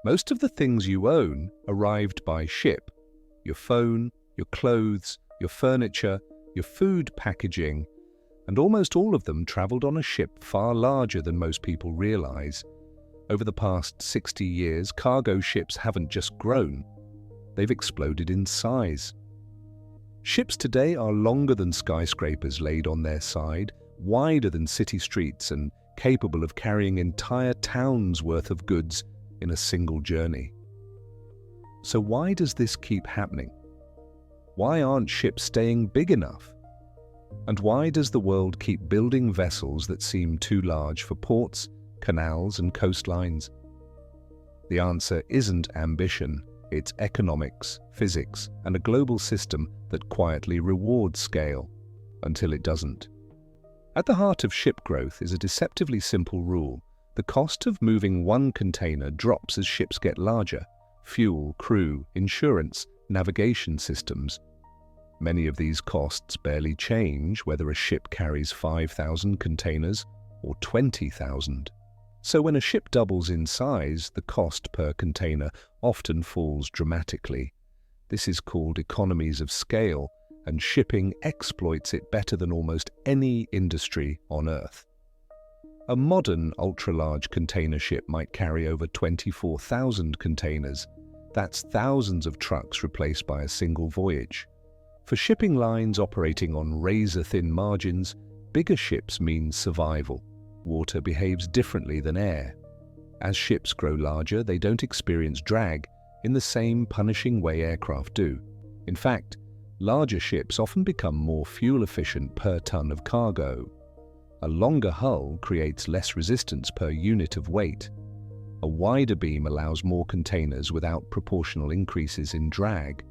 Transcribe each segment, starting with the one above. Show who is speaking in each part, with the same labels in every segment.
Speaker 1: Most of the things you own arrived by ship. Your phone, your clothes, your furniture, your food packaging, and almost all of them traveled on a ship far larger than most people realize. Over the past 60 years, cargo ships haven't just grown, they've exploded in size. Ships today are longer than skyscrapers laid on their side, wider than city streets, and capable of carrying entire towns' worth of goods in a single journey. So why does this keep happening? Why aren't ships staying big enough? And why does the world keep building vessels that seem too large for ports, canals, and coastlines? The answer isn't ambition, it's economics, physics, and a global system that quietly rewards scale until it doesn't. At the heart of ship growth is a deceptively simple rule. The cost of moving one container drops as ships get larger. Fuel, crew, insurance, navigation systems. Many of these costs barely change whether a ship carries 5,000 containers or 20,000. So when a ship doubles in size, the cost per container often falls dramatically. This is called economies of scale, and shipping exploits it better than almost any industry on Earth. A modern ultra-large container ship might carry over 24,000 containers. That's thousands of trucks replaced by a single voyage. For shipping lines operating on razor-thin margins, bigger ships mean survival. Water behaves differently than air. As ships grow larger, they don't experience drag in the same punishing way aircraft do. In fact, larger ships often become more fuel-efficient per ton of cargo. A longer hull creates less resistance per unit of weight. A wider beam allows more containers without proportional increases in drag.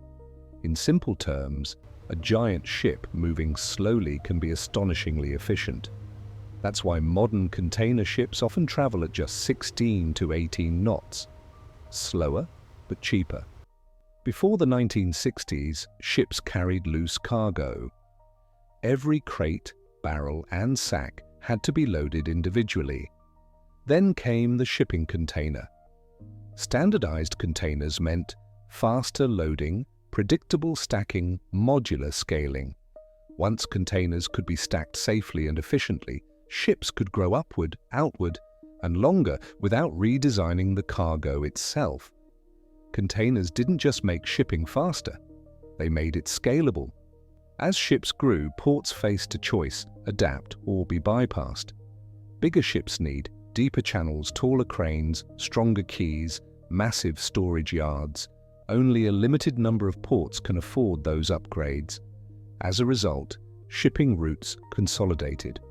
Speaker 1: In simple terms, a giant ship moving slowly can be astonishingly efficient. That's why modern container ships often travel at just 16 to 18 knots. Slower, but cheaper. Before the 1960s, ships carried loose cargo. Every crate, barrel, and sack had to be loaded individually. Then came the shipping container. Standardized containers meant faster loading, predictable stacking, modular scaling. Once containers could be stacked safely and efficiently, ships could grow upward, outward, and longer without redesigning the cargo itself. Containers didn't just make shipping faster, they made it scalable. As ships grew, ports faced a choice: adapt or be bypassed. Bigger ships need deeper channels, taller cranes, stronger quays, massive storage yards. Only a limited number of ports can afford those upgrades. As a result, shipping routes consolidated.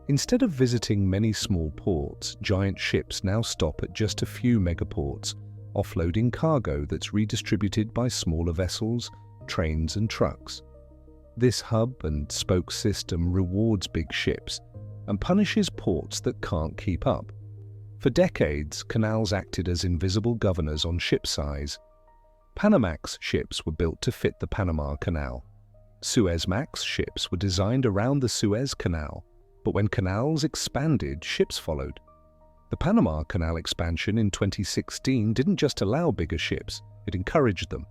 Speaker 1: Instead of visiting many small ports, giant ships now stop at just a few megaports, offloading cargo that's redistributed by smaller vessels, trains, and trucks. This hub and spoke system rewards big ships and punishes ports that can't keep up. For decades, canals acted as invisible governors on ship size. Panamax ships were built to fit the Panama Canal. Suezmax ships were designed around the Suez Canal, but when canals expanded, ships followed. The Panama Canal expansion in 2016 didn't just allow bigger ships, it encouraged them.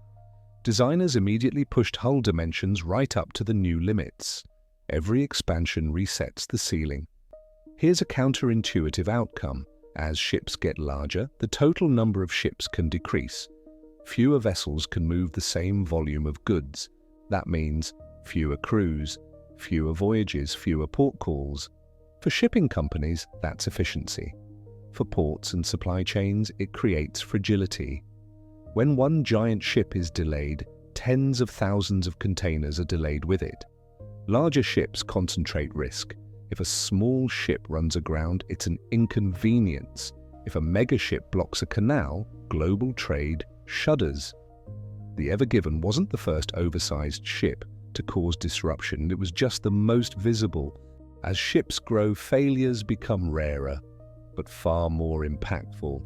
Speaker 1: Designers immediately pushed hull dimensions right up to the new limits. Every expansion resets the ceiling. Here's a counterintuitive outcome. As ships get larger, the total number of ships can decrease. Fewer vessels can move the same volume of goods. That means fewer crews, fewer voyages, fewer port calls. For shipping companies, that's efficiency. For ports and supply chains, it creates fragility. When one giant ship is delayed, tens of thousands of containers are delayed with it. Larger ships concentrate risk. If a small ship runs aground, it's an inconvenience. If a megaship blocks a canal, global trade shudders. The Ever Given wasn't the first oversized ship to cause disruption, it was just the most visible. As ships grow, failures become rarer, but far more impactful.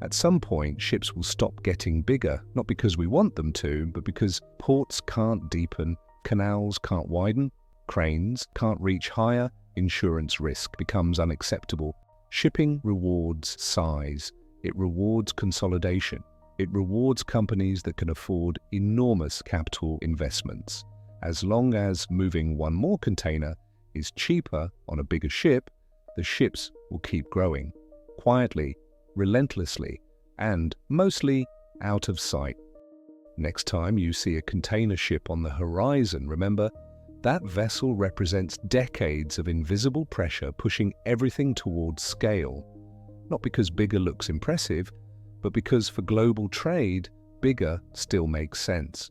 Speaker 1: At some point, ships will stop getting bigger, not because we want them to, but because ports can't deepen, canals can't widen, cranes can't reach higher, insurance risk becomes unacceptable. Shipping rewards size. It rewards consolidation. It rewards companies that can afford enormous capital investments. As long as moving one more container is cheaper on a bigger ship, the ships will keep growing, quietly, relentlessly, and mostly out of sight. Next time you see a container ship on the horizon, remember, that vessel represents decades of invisible pressure pushing everything towards scale. Not because bigger looks impressive, but because for global trade, bigger still makes sense.